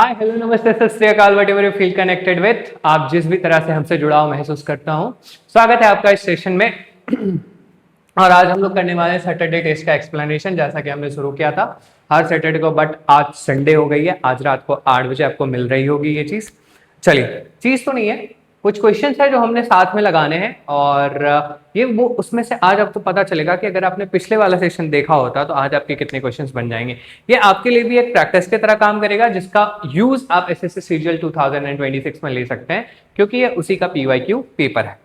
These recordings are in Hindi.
हाय हेलो नमस्ते सत श्री अकाल what ever you feel connected with. आप जिस भी तरह से हमसे जुड़ाव महसूस करता हूँ, स्वागत है आपका इस सेशन में। और आज हम लोग करने वाले हैं सैटरडे टेस्ट का एक्सप्लेनेशन, जैसा कि हमने शुरू किया था हर सैटरडे को। बट आज संडे हो गई है, आज रात को 8 बजे आपको मिल रही होगी ये चीज। चलिए, चीज तो नहीं है, कुछ क्वेश्चंस है जो हमने साथ में लगाने हैं। और ये वो उसमें से आज आपको पता चलेगा कि अगर आपने पिछले वाला सेशन देखा होता तो आज आपके कितने क्वेश्चंस बन जाएंगे। ये आपके लिए भी एक प्रैक्टिस की तरह काम करेगा, जिसका यूज आप एसएससी सीजीएल 2026 में ले सकते हैं, क्योंकि ये उसी का पीवाईक्यू पेपर है।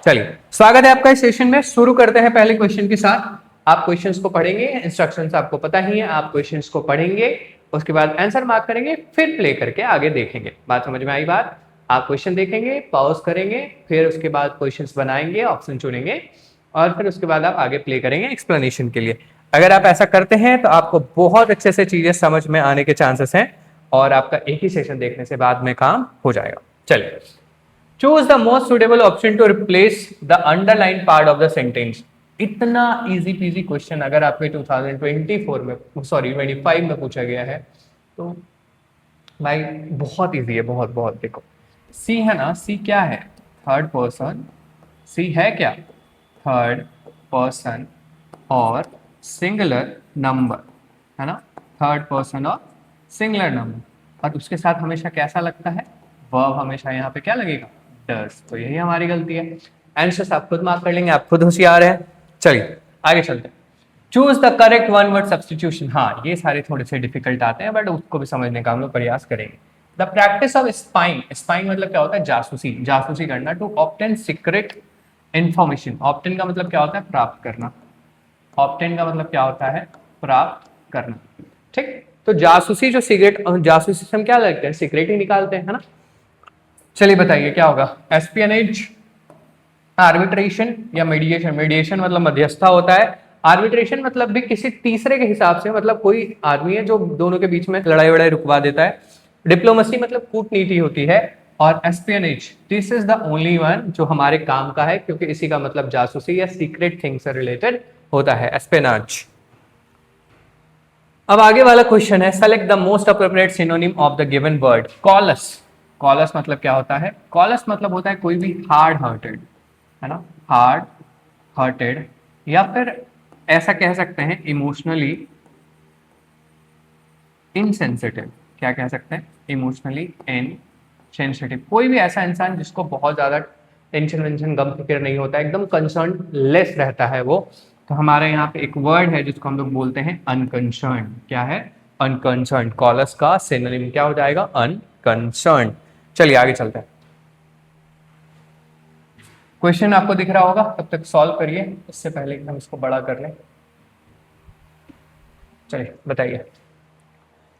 चलिए, स्वागत है आपका इस सेशन में। शुरू करते हैं पहले क्वेश्चन के साथ। आप क्वेश्चंस को पढ़ेंगे, इंस्ट्रक्शंस आपको पता ही है, आप क्वेश्चंस को पढ़ेंगे, उसके बाद आंसर मार्क करेंगे, फिर प्ले करके आगे देखेंगे। बात समझ में आई? बात, आप क्वेश्चन देखेंगे, पॉज करेंगे, फिर उसके बाद क्वेश्चंस बनाएंगे, ऑप्शन चुनेंगे, और फिर उसके बाद आप आगे प्ले करेंगे एक्सप्लेनेशन के लिए। अगर आप ऐसा करते हैं तो आपको बहुत अच्छे से चीजें समझ में आने के चांसेस हैं, और आपका एक ही सेशन देखने से बाद में काम हो जाएगा। चलिए, choose the most suitable option to replace the underline part of the sentence. इतना इजी पीजी क्वेश्चन अगर आपके 2024 में, सॉरी 25 में पूछा गया है तो भाई बहुत इजी है, बहुत बहुत। देखो, सी है ना, सी क्या है? Third person. सी है क्या? थर्ड पर्सन और सिंगुलर नंबर, है ना? थर्ड पर्सन और सिंगुलर नंबर, और उसके साथ हमेशा कैसा लगता है? वर्ब हमेशा यहाँ पे क्या लगेगा? डस। तो यही हमारी गलती है। आंसर्स आप खुद मार्क कर लेंगे, आप खुद होशियार है। चलिए आगे चलते हैं। Choose the correct one word substitution. हाँ, ये सारे थोड़े से डिफिकल्ट आते हैं, बट उसको भी समझने का हम लोग प्रयास करेंगे। The practice of spying. Spying मतलब क्या होता है? जासूसी, जासूसी करना। To obtain secret information. Obtain का मतलब क्या होता है? प्राप्त करना। ऑब्टेन का मतलब क्या होता है? प्राप्त करना। ठीक, तो जासूसी, जो सीक्रेट जासूसी से हम क्या लगते हैं? सीक्रेट ही निकालते हैं, है ना? चलिए बताइए क्या होगा? एस्पियनेज, आर्बिट्रेशन या मीडिएशन। मीडिएशन मतलब मध्यस्थता होता है। आर्बिट्रेशन मतलब भी किसी तीसरे के हिसाब से, मतलब कोई आदमी है जो दोनों के बीच में लड़ाई वड़ाई रुकवा देता है। डिप्लोमेसी मतलब कूटनीति होती है। और espionage, this is the only one जो हमारे काम का है, क्योंकि इसी का मतलब जासूसी या सीक्रेट थिंग से रिलेटेड होता है, एस्पेनाज। अब आगे वाला क्वेश्चन है, select the most appropriate synonym of the given word. Callous. Callous मतलब क्या होता है? कॉलस मतलब होता है कोई भी हार्ड हार्टेड, है ना? हार्ड हार्टेड, या फिर ऐसा कह सकते हैं इमोशनली इनसेंसिटिव। क्या कह सकते हैं? Emotionally insensitive. कोई भी ऐसा इंसान जिसको बहुत ज्यादा टेंशन वेंशन गम फिक्र नहीं होता, एकदम कंसर्न लेस रहता है वो। तो हमारे यहाँ पे एक वर्ड है जिसको हम लोग बोलते हैं अनकंसर्न। क्या है? अनकंसर्न। कॉलस का सिनोनिम क्या हो जाएगा? अनकंसर्न। चलिए आगे चलते हैं। क्वेश्चन आपको दिख रहा होगा, तब तक सॉल्व करिए, इससे पहले कि हम इसको बड़ा कर लें। चलिए बताइए।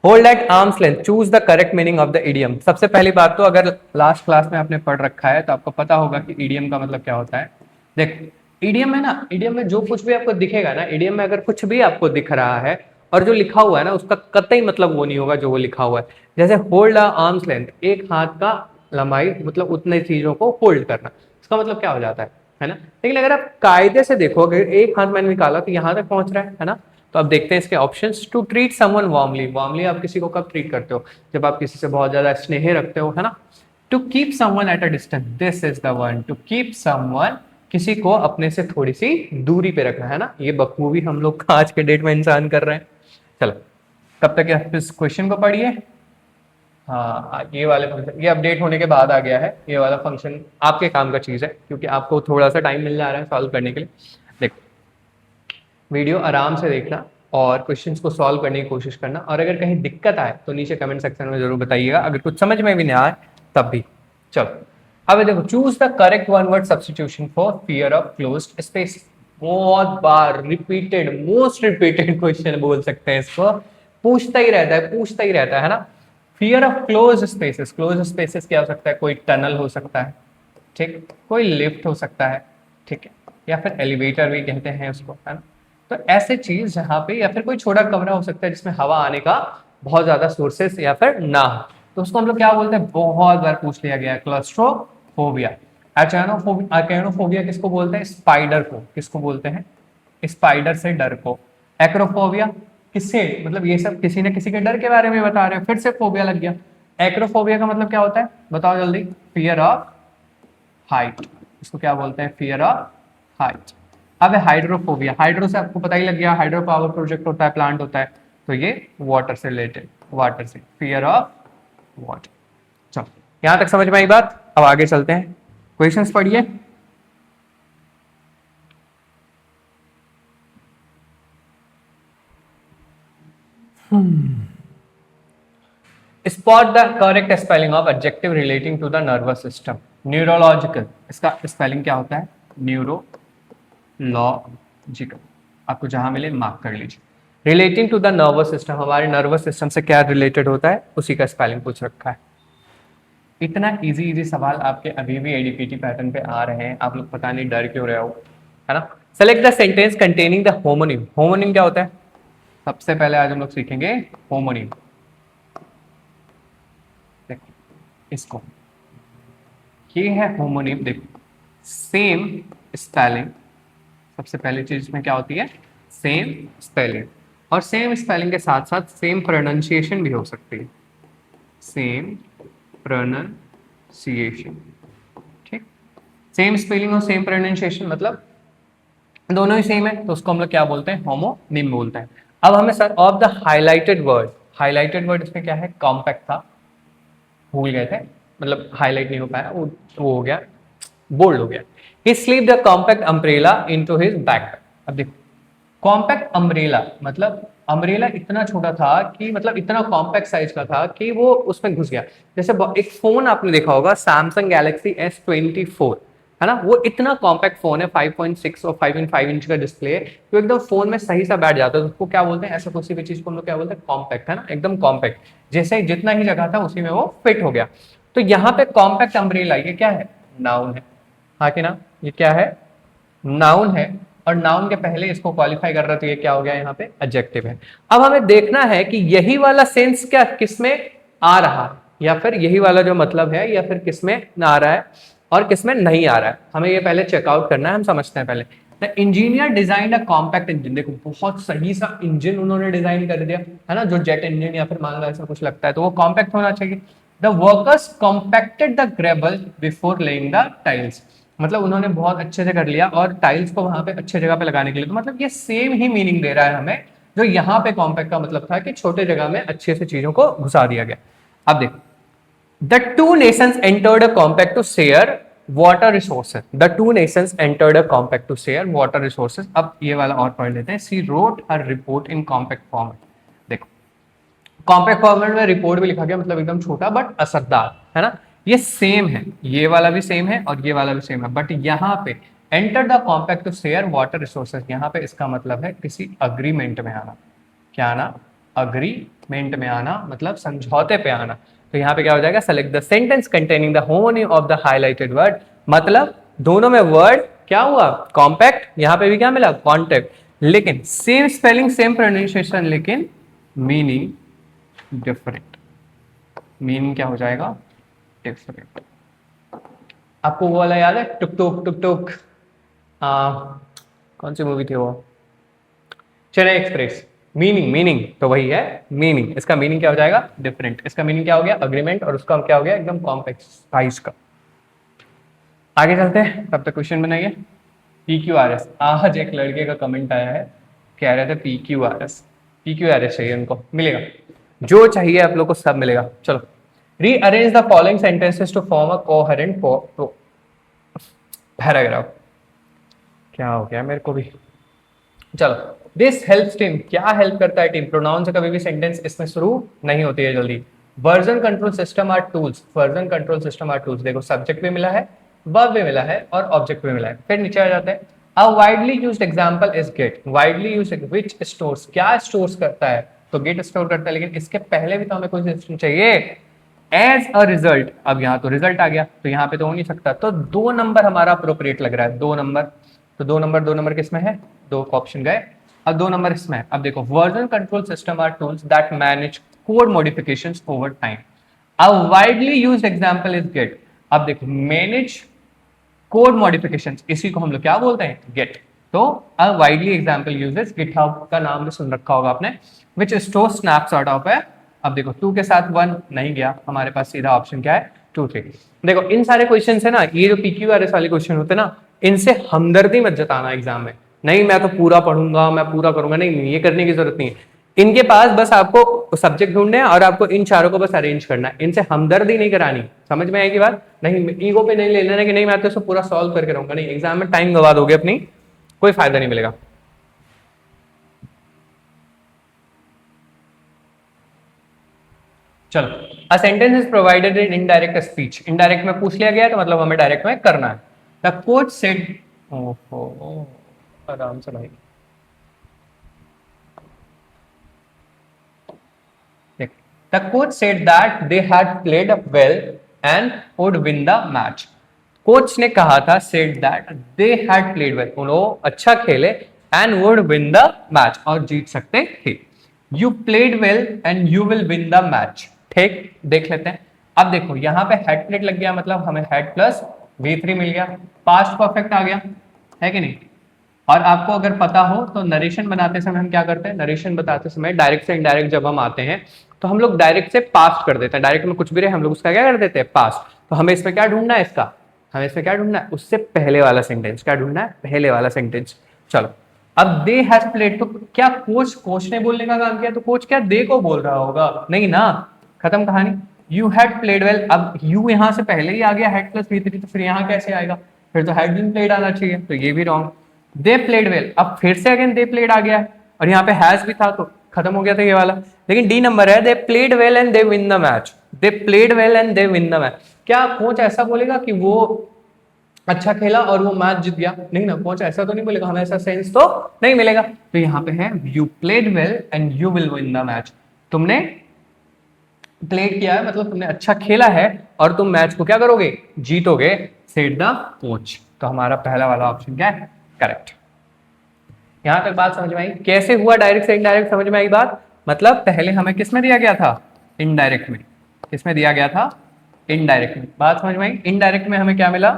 Hold at arms length, choose the correct meaning of the idiom. सबसे पहली बात तो, अगर लास्ट क्लास में आपने पढ़ रखा है तो आपको पता होगा कि इडियम का मतलब क्या होता है। देख, इडियम है ना, इडियम में जो कुछ भी आपको दिखेगा ना, इडियम में अगर कुछ भी आपको दिख रहा है और जो लिखा हुआ है ना, उसका कतई मतलब वो नहीं होगा जो वो लिखा हुआ है। जैसे होल्ड अ आर्म्स लेंथ, एक हाथ का लंबाई, मतलब उतने चीजों को होल्ड करना, इसका मतलब क्या हो जाता है ना? लेकिन अगर आप कायदे से देखो, अगर एक हाथ मैंने निकाला तो यहां तक पहुंच रहा है ना? तो अब देखते हैं इसके options. To treat someone warmly. Warmly आप किसी को कब ट्रीट करते हो? जब आप किसी से बहुत ज्यादा स्नेह रखते हो, है ना? To keep someone at a distance, this is the one. To keep someone, किसी को अपने से थोड़ी सी दूरी पे रखना, है ना? ये बखूबी हम लोग आज के डेट में इंसान कर रहे हैं। चलो, तब तक आप इस क्वेश्चन को पढ़िए। हाँ, ये वाले फंक्शन, ये अपडेट होने के बाद आ गया है। ये वाला फंक्शन आपके काम का चीज है, क्योंकि आपको थोड़ा सा टाइम मिल जा रहा है सॉल्व करने के लिए। देखो, वीडियो आराम से देखना और क्वेश्चंस को सॉल्व करने की कोशिश करना, और अगर कहीं दिक्कत आए तो नीचे कमेंट सेक्शन में जरूर बताइएगा, अगर कुछ समझ में भी नहीं आए तब भी। चलो, अब देखो, choose the correct one word substitution for fear of closed space. बहुत बार रिपीटेड, मोस्ट रिपीटेड क्वेश्चन बोल सकते हैं इसको। पूछता ही रहता है, पूछता ही रहता है ना? Fear of close spaces. Close spaces क्या हो सकता है? कोई टनल हो सकता है, ठीक, कोई लिफ्ट हो सकता है, ठीक है, या फिर एलिवेटर भी कहते हैं उसको, है ना? तो ऐसे चीज जहाँ पे, या फिर कोई छोटा कमरा हो सकता है जिसमें हवा आने का बहुत ज्यादा सोर्सेस या फिर ना हो, तो उसको हम लोग क्या बोलते हैं? बहुत बार पूछ लिया गया है, क्लस्ट्रोफोबिया। एक्यानोफोबिया किसको बोलते हैं? स्पाइडर को। किसको बोलते हैं? स्पाइडर से डर को। एक्रोफोबिया किससे? मतलब ये सब किसी न किसी के डर के बारे में बता रहे हैं, फिर से फोबिया लग गया। एक्रोफोबिया का मतलब क्या होता है बताओ जल्दी? फियर ऑफ हाइट, इसको क्या बोलते हैं? Fear of height. अब हाइड्रोफोबिया, हाइड्रो से आपको पता ही लग गया, हाइड्रो पावर प्रोजेक्ट होता है, प्लांट होता है, तो ये वाटर से रिलेटेड, वाटर से, फियर ऑफ वाटर। चलो यहां तक समझ में आई बात, अब आगे चलते हैं, क्वेश्चंस पढ़िए। Spot the correct spelling of adjective relating to the nervous system. Neurological, इसका स्पेलिंग क्या होता है? न्यूरोलॉजिकल, आपको जहां मिले मार्क कर लीजिए। Relating to the nervous system, हमारे नर्वस सिस्टम से क्या रिलेटेड होता है, उसी का स्पेलिंग पूछ रखा है। इतना इजी इजी सवाल आपके अभी भी एडीपीटी पैटर्न पे आ रहे हैं, आप लोग पता नहीं डर क्यों रहे हो, है ना। Select the sentence containing the homonym. Homonym क्या होता है? सबसे पहले आज हम लोग सीखेंगे होमोनिम। इसको, ये है होमोनिम। देखो सेम स्पेलिंग, सबसे पहली चीज इसमें क्या होती है? सेम स्पेलिंग, और सेम स्पेलिंग के साथ साथ सेम प्रोनाउंसिएशन भी हो सकती है, सेम प्रोनाउंसिएशन, ठीक। सेम स्पेलिंग और सेम प्रोनाउंसिएशन मतलब दोनों ही सेम है, तो उसको हम लोग क्या बोलते हैं? होमोनिम बोलते हैं। अब हमें sir of the highlighted word, highlighted word इसमें क्या है? कॉम्पैक्ट था, भूल गए थे, मतलब हाईलाइट नहीं हो पाया, वो हो गया, बोल्ड हो गया। He slip the compact umbrella into his backpack. अब देखो कॉम्पैक्ट अम्ब्रेला मतलब अम्ब्रेला इतना छोटा था कि मतलब इतना कॉम्पैक्ट साइज का था कि वो उसमें घुस गया। जैसे एक फोन आपने देखा होगा सैमसंग गैलेक्सी S24, है ना, वो इतना कॉम्पैक्ट फोन है, 5.6 और 5.5 इंच का डिस्प्ले, तो एकदम फोन में सही सा बैठ जाता है। तो उसको क्या बोलते हैं? ऐसा किसी भी चीज को हम लोग क्या बोलते हैं? कॉम्पैक्ट, है ना, एकदम कॉम्पैक्ट, जैसे जितना ही जगह था उसी में वो फिट हो गया। तो यहाँ पे कॉम्पैक्ट अम्ब्रेला ये क्या है? नाउन है, हाँ कि ना, ये क्या है? नाउन है, और नाउन के पहले इसको क्वालिफाई कर रहा है, तो ये क्या हो गया? यहाँ पे एडजेक्टिव है। अब हमें देखना है कि यही वाला सेंस क्या किसमें आ रहा है, या फिर यही वाला जो मतलब है, या फिर किसमें आ रहा है और किसमें नहीं आ रहा है, हमें ये पहले चेकआउट करना है। हम समझते हैं पहले। The engineer design a compact engine, देखो बहुत सही सा इंजन उन्होंने डिजाइन कर दिया, है ना, जो जेट इंजन या फिर मान लो ऐसा कुछ लगता है, तो वो कॉम्पैक्ट होना चाहिए। The workers compacted the gravel before laying the tiles, मतलब उन्होंने बहुत अच्छे से कर लिया और टाइल्स को वहां पे अच्छे जगह पे लगाने के लिए, तो मतलब ये सेम ही मीनिंग दे रहा है हमें, जो यहाँ पे कॉम्पैक्ट का मतलब था कि छोटे जगह में अच्छे से चीजों को घुसा दिया गया। अब देखो the two nations entered a compact to share water resources, the two nations entered a compact to share water resources. अब ये वाला और पढ़ लेते हैं। She wrote a report in compact format. देखो कॉम्पैक्ट फॉर्मेट में रिपोर्ट भी लिखा गया, मतलब एकदम छोटा बट असरदार, है ना। ये सेम है, ये वाला भी सेम है और ये वाला भी सेम है, बट यहाँ पे enter the compact to share water resources, यहाँ पे इसका मतलब है किसी अग्रीमेंट में आना। क्या आना? अग्रीमेंट में आना, मतलब समझौते पे आना। तो यहाँ पे क्या हो जाएगा? Select the sentence containing the homonym of the highlighted word, मतलब दोनों में वर्ड क्या हुआ? कॉम्पैक्ट, यहाँ पे भी क्या मिला? कॉन्टैक्ट, लेकिन सेम स्पेलिंग सेम प्रोनाउंसिएशन, लेकिन मीनिंग डिफरेंट। मीनिंग क्या हो जाएगा? डिफरेंट। आपको वो वाला याद है? टुक टुक टुक टुक, कौन सी मूवी थी वो? चेन्नई एक्सप्रेस। मीनिंग, मीनिंग तो वही है मीनिंग, इसका मीनिंग क्या हो जाएगा? डिफरेंट। इसका मीनिंग क्या हो गया? अग्रीमेंट, और उसका क्या हो गया? एकदम कॉम्पैक्ट साइज का। आगे चलते हैं, तब तक क्वेश्चन बनाइए। PQRS, आज एक लड़के का कमेंट आया है, कह रहे थे PQRS, PQRS चाहिए उनको, मिलेगा, जो चाहिए आप लोग को सब मिलेगा। चलो rearrange the following sentences to form a coherent paragraph. क्या हो गया मेरे को भी? चलो दिस हेल्प्स टीम, क्या हेल्प करता है टीम? प्रोनाउन से कभी भी सेंटेंस इसमें शुरू नहीं होती है जल्दी। Version control system are tools, version control system are tools. देखो सब्जेक्ट भी मिला है, वर्ब भी मिला है और ऑब्जेक्ट भी मिला है। फिर नीचे आ जाते हैं। A widely used example is gate, widely used which stores, क्या स्टोर्स करता है? तो गेट स्टोर करता है, लेकिन इसके पहले भी तो हमें कोई सिस्टम चाहिए। एज अ रिजल्ट, अब यहाँ तो रिजल्ट आ गया, तो यहाँ पे तो हो नहीं सकता, तो 2 नंबर हमारा अप्रोप्रिएट लग रहा है, 2 नंबर। तो 2 नंबर किसमें है? 2 ऑप्शन गए। अब 2 नंबर इसमें है। अब देखो version control system are tools that manage code modifications over time. अब widely used example is Git. अब देखो मैनेज कोड मॉडिफिकेशंस, इसी को हम लोग क्या बोलते हैं? गेट। तो a widely example uses, GitHub का नाम भी सुन रखा होगा आपने, व्हिच स्टोर स्नैपशॉट ऑफ ए अब देखो 2 के साथ 1 नहीं गया, हमारे पास सीधा ऑप्शन क्या है 2 3। देखो इन सारे क्वेश्चन है ना, ये जो PQRS वाले क्वेश्चन होते हैं ना, इनसे हमदर्दी मत जताना एग्जाम में, नहीं मैं तो पूरा पढ़ूंगा, मैं पूरा करूंगा, नहीं ये करने की जरूरत नहीं है। इनके पास बस आपको सब्जेक्ट ढूंढने हैं और आपको इन चारों को बस अरेंज करना है, इनसे हमदर्दी नहीं करानी। समझ में आएगी बात? नहीं ईगो पे नहीं ले लेना कि नहीं मैं तो इसको पूरा सॉल्व करके रहूंगा, नहीं एग्जाम में टाइम गवा दोगे अपनी, कोई फायदा नहीं मिलेगा। चलो, a sentence is provided in indirect speech, indirect में पूछ लिया गया तो मतलब हमें डायरेक्ट में करना है। द कोच सेड, ओहो आराम से भाई, the coach said that they had played well and would win the match. Coach ने कहा था said that they had played well, उन्होंने अच्छा खेले and would win the match, और जीत सकते थे। You played well and you will win the match। ठीक, देख लेते हैं। अब देखो यहाँ पे हेड प्लेट लग गया, मतलब हमें हेड प्लस V3 मिल गया, पास्ट परफेक्ट आ गया, है कि नहीं? और आपको अगर पता हो तो नरेशन बनाते समय हम क्या करते हैं, नरेशन बताते समय डायरेक्ट से इनडायरेक्ट जब हम आते हैं तो हम लोग डायरेक्ट से पास्ट कर देते हैं, डायरेक्ट में कुछ भी रहे हम लोग उसका क्या कर देते हैं, पास्ट। तो हमें इसमें क्या ढूंढना है, इसका हमें इसमें क्या ढूंढना है, उससे पहले वाला सेंटेंस, क्या ढूंढना है, पहले वाला सेंटेंस। चलो, अब दे हैज प्लेड, तो क्या कोच ने बोलने का काम किया, तो कोच क्या दे को बोल रहा होगा, नहीं ना, खत्म कहानी। यू हैड प्लेड वेल, अब यू यहां से पहले ही आ गया हेड प्लस V3, तो फिर यहाँ कैसे आएगा, फिर तो हैड बीन प्लेड आना चाहिए, तो ये भी रॉन्ग। दे प्लेड वेल, अब फिर से अगेन दे प्लेड आ गया है, और यहाँ पे हैज भी था तो खत्म हो गया था ये वाला। लेकिन डी नंबर है, they played well and they win the match, they played well and they win the match. क्या कोच ऐसा बोलेगा कि वो अच्छा खेला और वो मैच जीत गया, नहीं ना, कोच ऐसा तो नहीं बोलेगा, हमें ऐसा सेंस तो नहीं मिलेगा। तो यहाँ पे है you played well and you will win the match, तुमने प्लेड किया है मतलब तुमने अच्छा खेला है और तुम मैच को क्या करोगे, जीतोगे, सेड द कोच। तो हमारा पहला वाला ऑप्शन क्या है, करेक्ट। यहां तक बात समझ में आई? कैसे हुआ डायरेक्ट से इनडायरेक्ट, समझ में आई बात? मतलब पहले हमें किस में दिया गया था, इनडायरेक्ट में, किस में दिया गया था, इनडायरेक्ट में। बात समझ में आई? इनडायरेक्ट में हमें क्या मिला,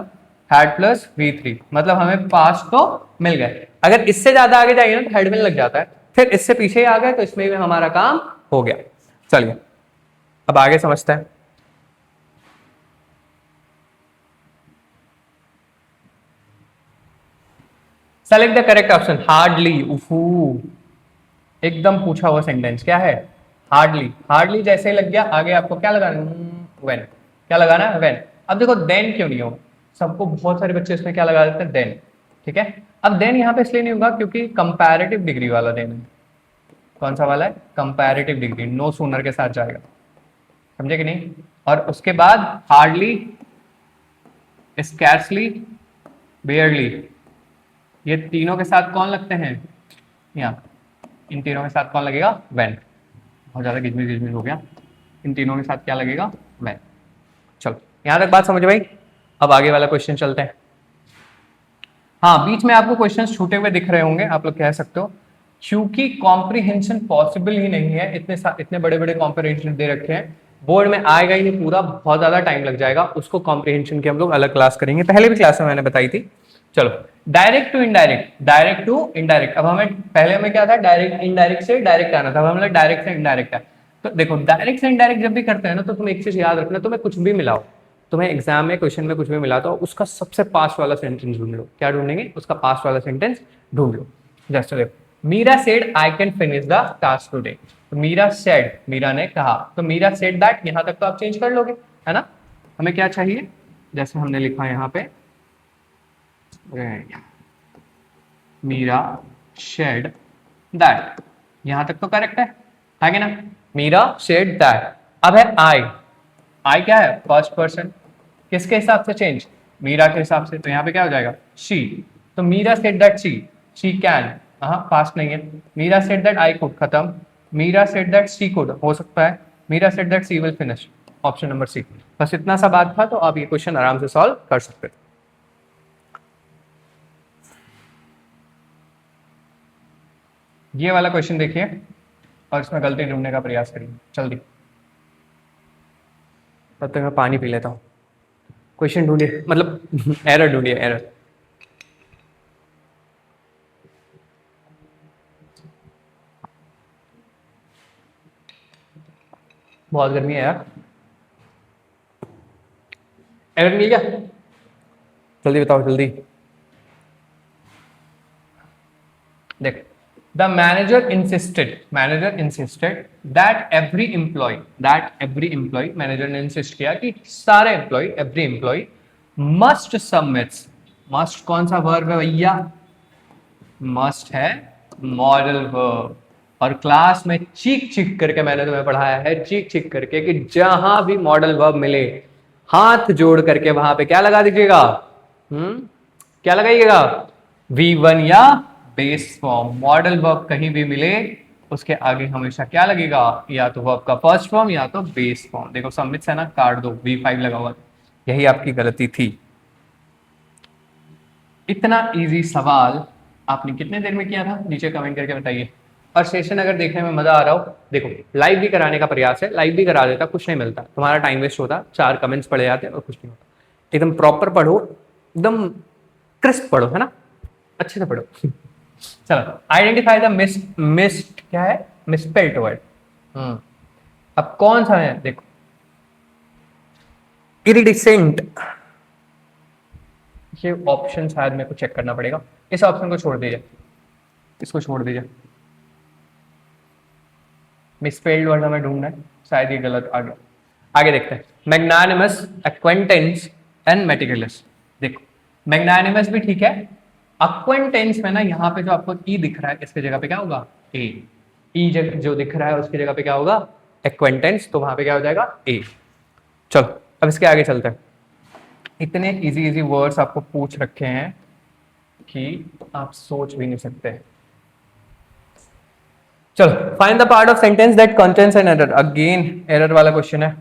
हेड प्लस V3, मतलब हमें पास तो मिल गए। अगर इससे ज्यादा आगे जाएंगे ना तो हेड में लग जाता है, फिर इससे पीछे ही आ गए तो इसमें भी हमारा काम हो गया। चलिए अब आगे समझते हैं। Select the correct option, hardly, उफू, एकदम पूछा हुआ सेंटेंस क्या है, हार्डली। हार्डली जैसे ही लग गया आगे आपको क्या लगाना, व्हेन, क्या लगाना है, व्हेन। अब देखो देन क्यों नहीं हो, सबको बहुत सारे बच्चे इसमें क्या लगा देते हैं, देन। ठीक है, अब देन यहाँ पे इसलिए नहीं होगा क्योंकि कंपैरेटिव डिग्री वाला देन है। कौन सा वाला है, कंपैरेटिव डिग्री, नो सूनर के साथ जाएगा, समझे कि नहीं? और उसके बाद हार्डली, स्कैर्सली, बेयरली, ये तीनों के साथ कौन लगते हैं, यहाँ इन तीनों के साथ कौन लगेगा, व्हेन। बहुत ज्यादा गिजमिस गिजमिस हो गया, इन तीनों के साथ क्या लगेगा, व्हेन। चलो यहां तक बात समझ में आई? अब आगे वाला क्वेश्चन चलते हैं। हाँ, बीच में आपको क्वेश्चंस छूटे हुए दिख रहे होंगे, आप लोग कह सकते हो क्योंकि कॉम्प्रिहेंशन पॉसिबल ही नहीं है, इतने बड़े बड़े कॉम्प्रिहेंशन दे रखे हैं, बोर्ड में आएगा ही नहीं पूरा, बहुत ज्यादा टाइम लग जाएगा, उसको कॉम्प्रिहेंशन की हम लोग अलग क्लास करेंगे, पहले भी क्लास में मैंने बताई थी। चलो, direct to indirect, direct to indirect, अब हमें पहले में क्या था, डायरेक्ट इनडायरेक्ट से डायरेक्ट आना था, अब हमें डायरेक्ट से इनडायरेक्ट है। तो देखो डायरेक्ट से इनडायरेक्ट जब भी करते हैं ना तो तुम एक चीज याद रखना, तुम्हें कुछ भी मिलाओ, तुम्हें एग्जाम में क्वेश्चन में कुछ भी मिला तो उसका सबसे पास वाला सेंटेंस ढूंढ लो, क्या ढूंढेंगे, उसका पास वाला सेंटेंस ढूंढ लो। जैसे देखो, Meera said I can finish the task today, तो मीरा सेड, मीरा ने कहा, तो मीरा सेड दैट, यहां तक तो आप चेंज कर लोगे, है ना? हमें क्या चाहिए, जैसे हमने लिखा यहाँ पे, मीरा शेड दैट, यहां तक तो करेक्ट है कि ना? Meera said that. अब है आई, आई क्या है, फर्स्ट पर्सन, किसके हिसाब से चेंज, मीरा के हिसाब से, तो यहाँ पे क्या हो जाएगा, शी। तो Meera said that she can, हाँ पास्ट नहीं है, Meera said that I could, खत्म, Meera said that she could, हो सकता है, Meera said that she will finish, option number C. बस इतना सा बात था, तो आप ये क्वेश्चन आराम से सॉल्व कर सकते हैं। ये वाला क्वेश्चन देखिए और इसमें गलती ढूंढने का प्रयास करिए जल्दी, तब तक मैं पानी पी लेता हूँ। क्वेश्चन ढूंढिए, मतलब एरर ढूंढिए, एरर। बहुत गर्मी है यार। एरर मिल गया? जल्दी बताओ जल्दी। देख, the manager insisted that every employee, manager ने इंसिस्ट किया कि सारे employee, every employee must submits. Must कौन सा वर्ब है भैया? मस्ट है मॉडल वर्ब। और क्लास में चीख चीख करके मैंने तुम्हें पढ़ाया है, चीख चीख करके, कि जहां भी मॉडल वर्ब मिले हाथ जोड़ करके वहां पे क्या लगा दीजिएगा? क्या लगाइएगा? V1 या बेस फॉर्म। मॉडल वर्ब कहीं भी मिले उसके आगे हमेशा क्या लगेगा? या तो वर्ब का फर्स्ट फॉर्म या तो बेस फॉर्म। देखो सबमिट है ना, काट दो, V5 लगा हुआ, यही आपकी गलती थी। इतना इजी सवाल आपने कितने देर में किया था? नीचे कमेंट करके बताइए। और सेशन अगर देखने में मजा आ रहा हो, देखो लाइव भी कराने का प्रयास है, लाइव भी करा देता, कुछ नहीं मिलता, तुम्हारा टाइम वेस्ट होता, 4 कमेंट्स पढ़े जाते और कुछ नहीं होता। एकदम प्रॉपर पढ़ो, एकदम क्रिस्प पढ़ो, है ना, अच्छे से पढ़ो। चलो, आइडेंटिफाई द मिस्ड क्या है? Misspelled word. अब कौन सा है? देखो, इरिडिसेंट, ये ऑप्शन शायद मेरे को चेक करना पड़ेगा। इस ऑप्शन को छोड़ दीजिए, इसको छोड़ दीजिए। मिसस्पेल्ड वर्ड हमें ढूंढना है, शायद ये गलत आ गया। आगे देखते हैं। Magnanimous, acquaintance and meticulous. देखो, मैग्नानिमस भी ठीक है। एक्वेंटेंस में ना यहाँ पे जो आपको ई दिख रहा है, इसके जगह पे क्या होगा? ए। ई जो दिख रहा है उसकी जगह पे क्या होगा? एक्वेंटेंस, तो वहां पे क्या हो जाएगा? ए। चलो अब इसके आगे चलते हैं। इतने इजी इजी वर्ड्स आपको पूछ रखे हैं कि आप सोच भी नहीं सकते। चलो, find the part of sentence that contains an error. Again error वाला क्वेश्चन है।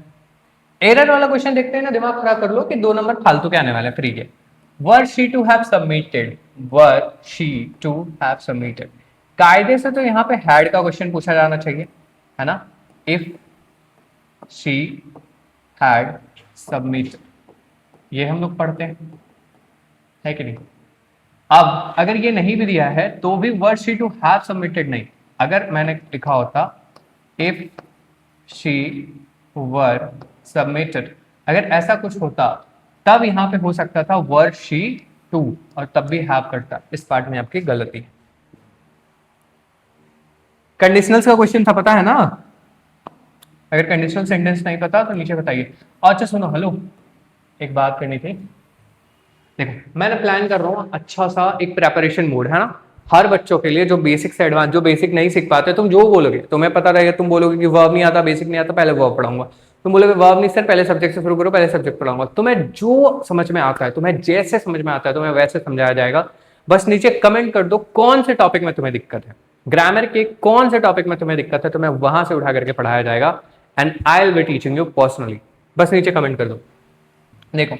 एरर वाला क्वेश्चन देखते हैं ना, दिमाग खराब कर लो कि 2 नंबर फालतू के आने वाले हैं फ्री के। Were she to have submitted, were she to have submitted, कायदे से तो यहाँ पे हैड का क्वेश्चन पूछा जाना चाहिए, है ना? इफ शी हैड सबमिटेड, ये हम लोग पढ़ते हैं, है कि नहीं? अब अगर ये नहीं भी दिया है तो भी वर शी टू हैव सबमिटेड नहीं, अगर मैंने लिखा होता इफ शी वर सबमिटेड, अगर ऐसा कुछ होता तब यहां पे हो सकता था वर शी टू, और तब भी हैव करता। इस पार्ट में आपकी गलती है। कंडीशनल्स का क्वेश्चन था, पता है ना? अगर कंडीशनल सेंटेंस नहीं पता तो नीचे बताइए। अच्छा सुनो, हेलो, एक बात करनी थी। देखो, मैंने प्लान कर रहा हूँ अच्छा सा एक प्रेपरेशन मोड, है ना, हर बच्चों के लिए, जो बेसिक से एडवांस, जो बेसिक नहीं सीख पाते, तुम जो बोलोगे तुम्हें पता रहेगा, तुम बोलोगे कि वर्ब नहीं आता, बेसिक नहीं आता, पहले वर्ब पढ़ाऊंगा। तुम बोलोगे वर्ब नहीं सर, पहले सब्जेक्ट से शुरू करो, पहले सब्जेक्ट पढ़ाऊंगा। तुम्हें जो समझ में आता है, तुम्हें जैसे समझ में आता है, तुम्हें वैसे समझाया जाएगा। बस नीचे कमेंट कर दो कौन से टॉपिक में तुम्हें दिक्कत है, ग्रामर के कौन से टॉपिक में तुम्हें दिक्कत है, तुम्हें वहां से उठा करके पढ़ाया जाएगा, and I will be teaching you personally. बस नीचे कमेंट कर दो। देखो,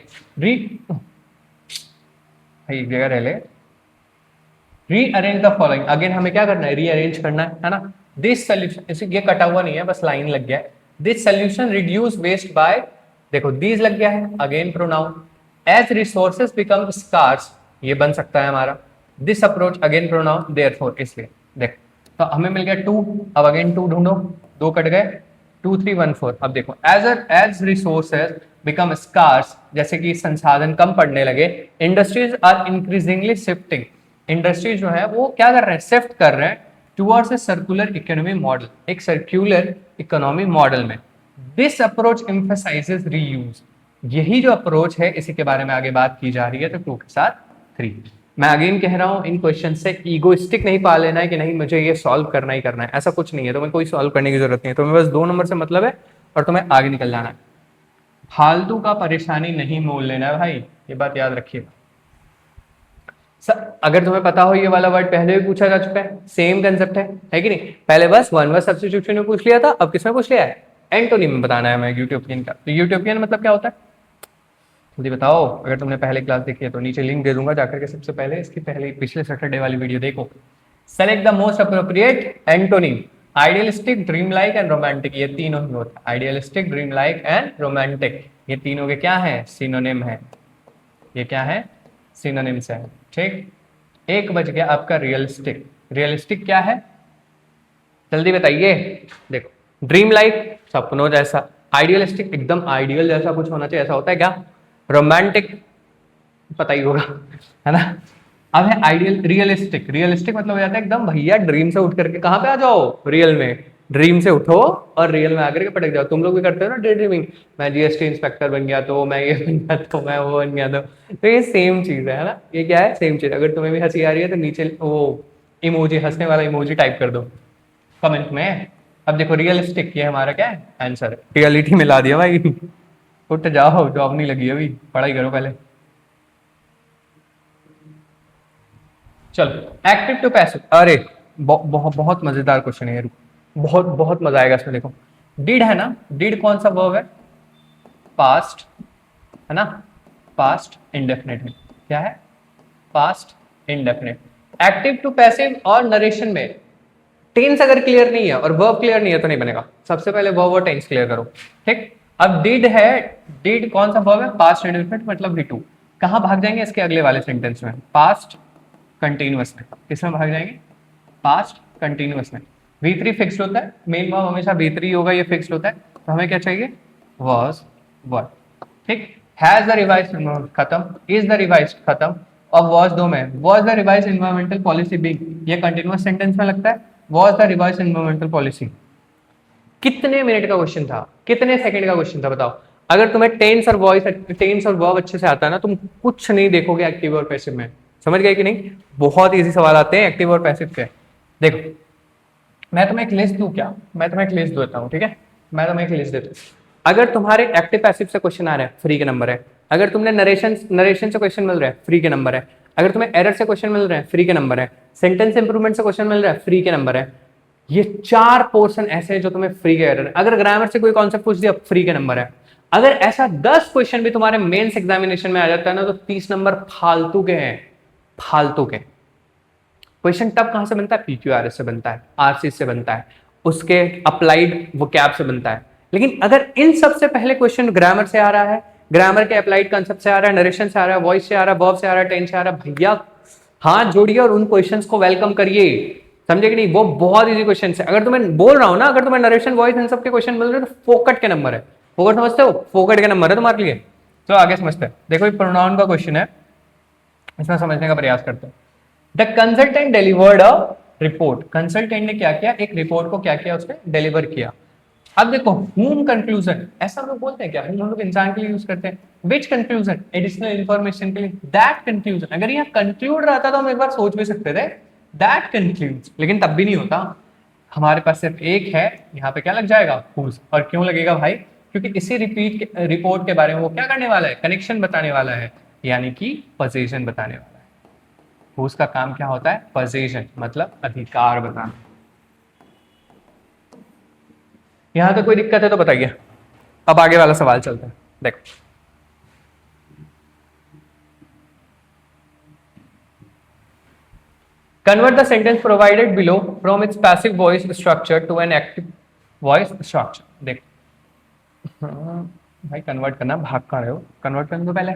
एक जगह रह ले, रीअरेंज द फॉलोइंग। अगेन हमें क्या करना है? रीअरेंज करना है ना? दिस सोल्यूशन, इसे ये कटा हुआ नहीं है, बस लाइन लग गया है। This solution reduce waste by, देखो दीज लग गया है, again pronoun. As resources become scarce, ये बन सकता है हमारा। This approach, again pronoun, therefore, इसलिए। देख, तो हमें मिल गया 2, अब अगेन 2 ढूंढो, 2 कट गए, 2 3 1 4। अब देखो, एज रिसोर्सेज बिकम स्कार्स, जैसे कि संसाधन कम पड़ने लगे, industries are increasingly shifting, industries जो है वो क्या कर रहे हैं? शिफ्ट कर रहे हैं towards a circular economy model, एक सर्कुलर इकोनॉमी मॉडल में। दिस अप्रोच एम्फसाइजेस रीयूज, यही जो अप्रोच है इसी के बारे में आगे बात की जा रही है, तो 2 के साथ 3। मैं अगेन कह रहा हूं, इन क्वेश्चन से ईगोइस्टिक नहीं पा लेना है कि नहीं मुझे ये सॉल्व करना ही करना है, ऐसा कुछ नहीं है। तुम्हें कोई सॉल्व करने की जरूरत नहीं है, तुम्हें बस 2 नंबर से मतलब है और तुम्हें आगे निकल जाना है। फालतू का परेशानी नहीं मोल लेना है भाई, ये बात याद रखिएगा। अगर तुम्हें पता हो ये वाला वर्ड पहले भी पूछा जा चुका है, सेम कंसेप्ट है कि नहीं? पहले बस वन वर्ड सब्स्टिट्यूशन में पूछ लिया था, अब किसमें पूछ लिया है? एंटोनिम में बताना है हमें यूटोपियन का। तो यूटोपियन मतलब क्या होता है जल्दी बताओ। अगर तुमने पहले क्लास देखी है तो नीचे लिंक दे दूंगा, जाकर के सबसे पहले इसकी पहले पिछले सैटरडे वाली वीडियो देखो। Select the most appropriate antonym. Idealistic, dream like and romantic, ये तीनों ही होता है। Idealistic, dream like and romantic, ये तीनों के क्या है? सिनोनिम है। ये क्या है? सिनोनिम्स है। ठीक, 1 बज गया आपका रियलिस्टिक। रियलिस्टिक क्या है? जल्दी बताइए। देखो, ड्रीम लाइक सपनों जैसा, आइडियलिस्टिक एकदम आइडियल जैसा कुछ होना चाहिए, ऐसा होता है क्या? रोमांटिक पता ही होगा, है ना? अब है आइडियल, रियलिस्टिक, रियलिस्टिक मतलब हो जाता है एकदम भैया ड्रीम से उठ करके कहाँ पे आ जाओ, रियल में, ड्रीम से उठो और रियल में आकर के पटक जाओ। तुम लोग भी करते हो ना डे ड्रीमिंग, मैं जीएसटी इंस्पेक्टर बन गया तो मैं ये बन गया तो मैं वो बन गया तो ये सेम चीज है ना? ये क्या है? सेम चीज। अगर तुम्हें भी हंसी आ रही है तो नीचे वो इमोजी, हंसने वाला इमोजी टाइप कर दो कमेंट में। अब देखो रियलिस्टिक, ये हमारा क्या है आंसर, रियलिटी में ला दिया भाई। उठ जाओ, जॉब नहीं लगी अभी, पढ़ाई करो पहले। चलो एक्टिव टू पैसिव, अरे बहुत मजेदार क्वेश्चन है ये, बहुत बहुत मजा आएगा इसमें। देखो डिड है ना, डिड कौन सा वर्ब है? पास्ट, है ना? पास्ट इंडेफिनिट में क्या है? Past indefinite. Active to passive और नरेशन में टेंस अगर क्लियर नहीं है और वर्ब क्लियर नहीं है तो नहीं बनेगा। सबसे पहले वर्ब और टेंस क्लियर करो, ठीक? अब डिड है, डिड कौन सा वर्ब है? पास्ट इंडेफिनिट मतलब V2। कहां भाग जाएंगे इसके अगले वाले सेंटेंस में? पास्ट कंटिन्यूअस में। किसमें भाग जाएंगे? पास्ट कंटिन्यूअस में। V3 फिक्स्ड होता है, मेन वर्ब हमेशा V3 होगा, ये फिक्स्ड होता है। तो हमें क्या चाहिए? वाज, वर, ठीक? हैज द रिवाइज्ड खत्म, इज द रिवाइज्ड खत्म, और वाज दो में, was the revised environmental policy being, ये कंटिन्यूअस सेंटेंस में लगता है। Was the revised environmental policy. कितने मिनट का क्वेश्चन था, कितने सेकंड का क्वेश्चन था बताओ? अगर तुम्हें टेंस और वॉइस, टेंस और वर्ब अच्छे से आता है ना, तुम कुछ नहीं देखोगे एक्टिव और पैसिव में। समझ गए कि नहीं? बहुत इजी सवाल आते हैं एक्टिव और पैसिव के। देखो मैं तुम्हें एक लिस्ट दूं क्या? मैं तुम्हें एक लिस्ट देता हूं, ठीक है? मैं तुम्हें एक लिस्ट देता हूं। अगर तुम्हारे एक्टिव पैसिव से क्वेश्चन आ रहा है, फ्री के नंबर है। अगर तुमने नरेशन से क्वेश्चन मिल रहा है, फ्री के नंबर है। अगर तुम्हें एरर से क्वेश्चन मिल रहा है, फ्री के नंबर है। सेंटेंस इंप्रूवमेंट से क्वेश्चन मिल रहा है, फ्री के नंबर है। ये 4 पोर्शन ऐसे हैं जो तुम्हें फ्री के एरर है। अगर ग्रामर से कोई कॉन्सेप्ट पूछ दिया, फ्री के नंबर है। अगर ऐसा 10 क्वेश्चन भी तुम्हारे मेंस एग्जामिनेशन में आ जाता है ना, तो 30 नंबर फालतू के हैं, फालतू के। क्वेश्चन तब कहां से बनता है? PQRS से बनता है, RC से बनता है, उसके अप्लाइड वोकैब से बनता है। लेकिन अगर इन सबसे पहले क्वेश्चन ग्रामर से आ रहा है, ग्रामर के अप्लाइड कॉन्सेप्ट से आ रहा है, नरेशन से आ रहा है, वॉइस से आ रहा है, वर्ब से आ रहा है, टेंस से आ रहा है, भैया हाथ जोड़िए और उन क्वेश्चंस को वेलकम करिए। समझे कि नहीं? वो बहुत इजी क्वेश्चन है। अगर तुम्हें बोल रहा हूं ना, अगर तुम्हें नरेशन, वॉइस इन सब के क्वेश्चन मिल रहे हैं तो फोकट के नंबर है। फोकट समझते हो? फोकट के नंबर है तुम्हारे लिए। तो आगे समझते हैं। देखो ये प्रोनाउन का क्वेश्चन है, इसमें समझने का प्रयास करते हैं। The consultant delivered a report, consultant ने क्या किया? एक रिपोर्ट को क्या किया? उसने डिलीवर किया। अब देखो हुम कंक्लूजन, ऐसा हम लोग बोलते हैं क्या? हम लोग इंसान के लिए यूज करते हैं। विच कंक्लूजन? एडिशनल इंफॉर्मेशन के लिए। दैट कंक्लूजन, अगर यहाँ कंक्लूड रहता तो हम एक बार सोच भी सकते थे दैट कंक्लूड्स, लेकिन तब भी नहीं होता। हमारे पास सिर्फ एक है, यहाँ पे क्या लग जाएगा? whose। और क्यों लगेगा भाई? क्योंकि इसी रिपोर्ट के बारे में वो क्या करने वाला है? कनेक्शन बताने वाला है, यानी कि पोजीशन बताने वाला है। whose का काम क्या होता है? पोजीशन मतलब अधिकार बताना। यहां तक कोई दिक्कत है तो बताइए। अब आगे वाला सवाल चलता है, देखो। Convert the sentence provided below from its passive voice structure to an active voice structure। देखो भाई कन्वर्ट करना, भाग कहाँ रहे हो? कन्वर्ट करने तो पहले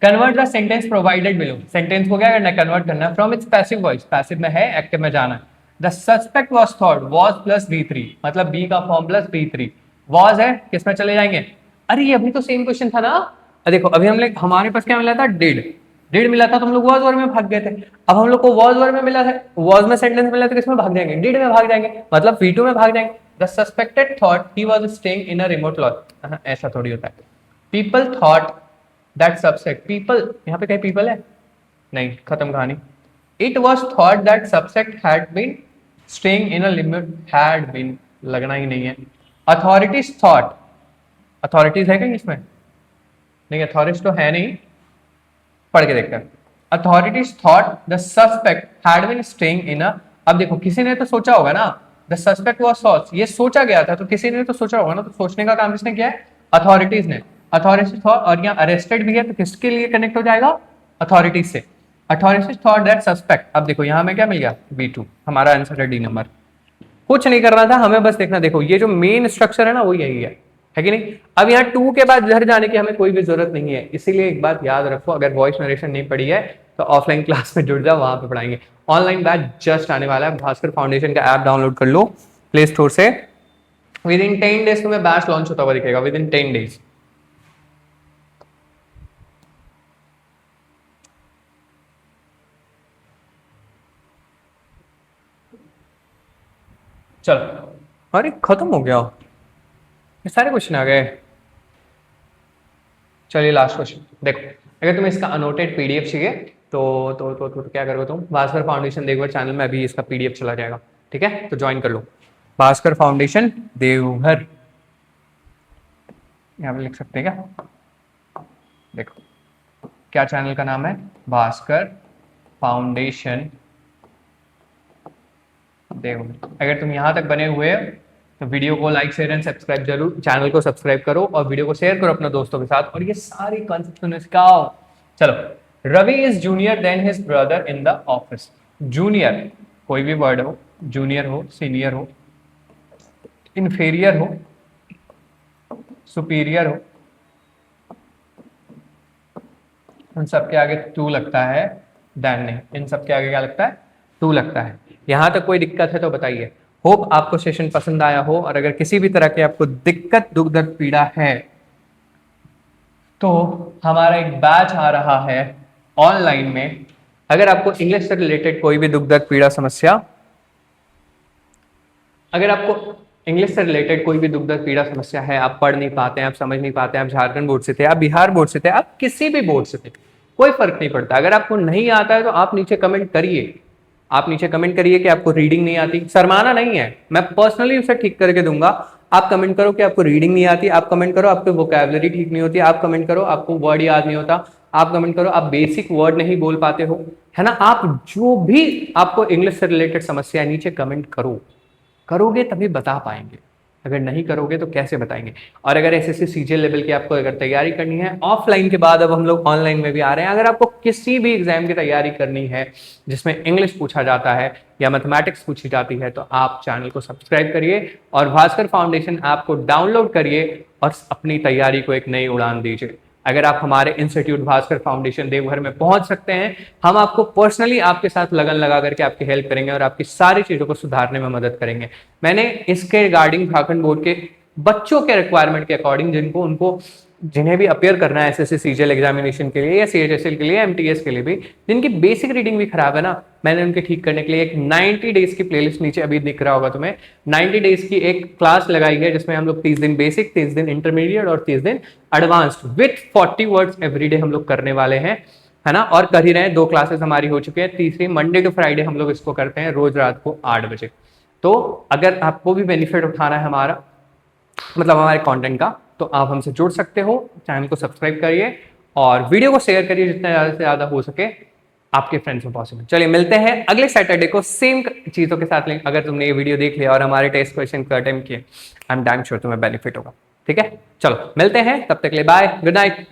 convert the sentence provided below, sentence को क्या करना है? कन्वर्ट करना है from its passive voice, passive में है, एक्टिव में जाना है। The suspect was thought, was plus V3 मतलब बी का फॉर्म प्लस V3, वाज है, किसमें चले जाएंगे? अरे ये अभी तो सेम क्वेश्चन था ना। देखो अभी हम लोग, हमारे पास क्या मिला था? डिड, डिड मिला था तो हम लोग वाज वर्ड में भाग गए थे। अब हम लोग को वाज वर्ड में मिला है, वाज में सेंटेंस मिला, तो किसमें भाग जाएंगे? डिड में भाग जाएंगे, मतलब V2 में भाग जाएंगे। The suspected thought he was staying in a remote lodge, ऐसा थोड़ी होता है। People thought that suspect, people यहाँ पे कहीं पीपल है? नहीं, खत्म कहानी। It was thought that suspect had been staying in a limit, had been लगना ही नहीं है। अथॉरिटीज थॉट, अथॉरिटीज है कहीं इसमें? नहीं, अथॉरिटीज तो है नहीं, पढ़ के देखते हैं। Authorities thought the suspect had been staying in a, अब देखो किसी ने तो सोचा होगा ना, द सस्पेक्ट वाज सॉल्व, ये सोचा गया था तो किसी ने तो सोचा होगा ना, तो सोचने का काम किसने किया है? अथॉरिटीज ने। अथॉरिटीज थॉट, और यहाँ अरेस्टेड भी है तो किसके लिए कनेक्ट हो जाएगा? अथॉरिटीज से। अथॉरिटीज थॉट दैट सस्पेक्ट, अब देखो यहाँ में क्या मिल गया? V2, हमारा आंसर है D नंबर। कुछ नहीं करना था हमें, बस देखना। देखो ये जो मेन स्ट्रक्चर है ना वो यही है कि नहीं? अब यहाँ 2 के बाद इधर जाने की हमें कोई भी जरूरत नहीं है, इसीलिए एक बात याद रखो, अगर वॉइस नरेशन नहीं पढ़ी है तो ऑफलाइन क्लास में जुड़ जाओ, वहां पे पढ़ाएंगे। ऑनलाइन बैच जस्ट आने वाला है, भास्कर फाउंडेशन का ऐप डाउनलोड कर लो प्ले स्टोर से, विद इन 10 डेज तुम्हें बैच लॉन्च होता हुआ दिखेगा, विद इन 10 डेज। चलो, अरे खत्म हो गया, ये सारे क्वेश्चन आ गए। चलिए लास्ट क्वेश्चन देखो, अगर तुम्हें इसका अनोटेड पीडीएफ चाहिए तो क्या करोगे तुम, भास्कर फाउंडेशन देवघर चैनल में अभी इसका पीडीएफ चला जाएगा, ठीक है, तो ज्वाइन कर लो भास्कर फाउंडेशन देवघर, यहाँ पे लिख सकते हैं क्या, देखो क्या चैनल का नाम है, भास्कर फाउंडेशन देवघर। अगर तुम यहाँ तक बने हुए हो तो वीडियो को लाइक शेयर एंड सब्सक्राइब जरूर, चैनल को सब्सक्राइब करो और वीडियो को शेयर करो अपने दोस्तों के साथ, और ये सारी कॉन्सेप्ट तुमने सिखाओ। चलो, Ravi is junior than his brother in the office. Junior कोई भी वर्ड हो, जूनियर हो, सीनियर हो, इंफीरियर हो, सुपीरियर हो, इन सबके आगे टू लगता है, देन नहीं, इन सबके आगे क्या लगता है, टू लगता है। यहां तक कोई दिक्कत है तो बताइए। होप आपको सेशन पसंद आया हो, और अगर किसी भी तरह की आपको दिक्कत, दुख दर्द, पीड़ा है तो हमारा एक बैच आ रहा है ऑनलाइन में। अगर आपको इंग्लिश से रिलेटेड कोई भी दुख दर्द, पीड़ा, समस्या, अगर आपको इंग्लिश से रिलेटेड कोई भी दुख दर्द, पीड़ा, समस्या है, आप पढ़ नहीं पाते हैं, आप समझ नहीं पाते हैं, आप झारखंड बोर्ड से थे, आप बिहार बोर्ड से थे, आप किसी भी बोर्ड से थे, कोई फर्क नहीं पड़ता। अगर आपको नहीं आता है तो आप नीचे कमेंट करिए, आप नीचे कमेंट करिए कि आपको रीडिंग नहीं आती, शर्माना नहीं है, मैं पर्सनली उसे ठीक करके दूंगा। आप कमेंट करो कि आपको रीडिंग नहीं आती, आप कमेंट करो आपकी वोकैबुलरी ठीक नहीं होती, आप कमेंट करो आपको वर्ड याद नहीं होता, आप कमेंट करो आप बेसिक वर्ड नहीं बोल पाते हो, है ना। आप जो भी आपको इंग्लिश से रिलेटेड समस्या है नीचे कमेंट करो, करोगे तभी बता पाएंगे, अगर नहीं करोगे तो कैसे बताएंगे। और अगर एसएससी सीजीएल लेवल की आपको अगर तैयारी करनी है ऑफलाइन के बाद, अब हम लोग ऑनलाइन में भी आ रहे हैं, अगर आपको किसी भी एग्जाम की तैयारी करनी है जिसमें इंग्लिश पूछा जाता है या मैथमेटिक्स पूछी जाती है, तो आप चैनल को सब्सक्राइब करिए और भास्कर फाउंडेशन ऐप को डाउनलोड करिए और अपनी तैयारी को एक नई उड़ान दीजिए। अगर आप हमारे इंस्टीट्यूट भास्कर फाउंडेशन देवघर में पहुंच सकते हैं, हम आपको पर्सनली आपके साथ लगन लगा करके आपकी हेल्प करेंगे और आपकी सारी चीजों को सुधारने में मदद करेंगे। मैंने इसके रिगार्डिंग झारखंड बोर्ड के बच्चों के रिक्वायरमेंट के अकॉर्डिंग, जिन्हें भी अपियर करना है एसएससी सीजीएल एग्जामिनेशन के लिए या सीएचएसएल के लिए, एमटीएस के लिए भी, जिनकी बेसिक रीडिंग भी खराब है ना, मैंने उनके ठीक करने के लिए एक 90 डेज की प्लेलिस्ट नीचे अभी दिख रहा होगा तुम्हें, 90 डेज की एक क्लास लगाई है जिसमें हम लोग 30 दिन बेसिक, 30 दिन इंटरमीडिएट और 30 दिन एडवांस्ड विथ 40 वर्ड्स एवरीडे हम लोग करने वाले हैं, है ना। और कर ही रहे हैं, 2 क्लासेस हमारी हो चुकी है, तीसरी मंडे टू फ्राइडे हम लोग इसको करते हैं रोज रात को 8 बजे। तो अगर आपको भी बेनिफिट उठाना है हमारा, मतलब हमारे कंटेंट का, तो आप हमसे जुड़ सकते हो। चैनल को सब्सक्राइब करिए और वीडियो को शेयर करिए जितना ज़्यादा से ज़्यादा हो सके आपके फ्रेंड्स में पॉसिबल। चलिए मिलते हैं अगले सैटरडे को सेम चीज़ों के साथ। अगर तुमने ये वीडियो देख लिया और हमारे टेस्ट क्वेश्चन को अटेम्प्ट किए, आई एम डैम श्योर तुम्हें बेनिफिट होगा, ठीक है। चलो मिलते हैं, तब तक के लिए बाय, गुड नाइट।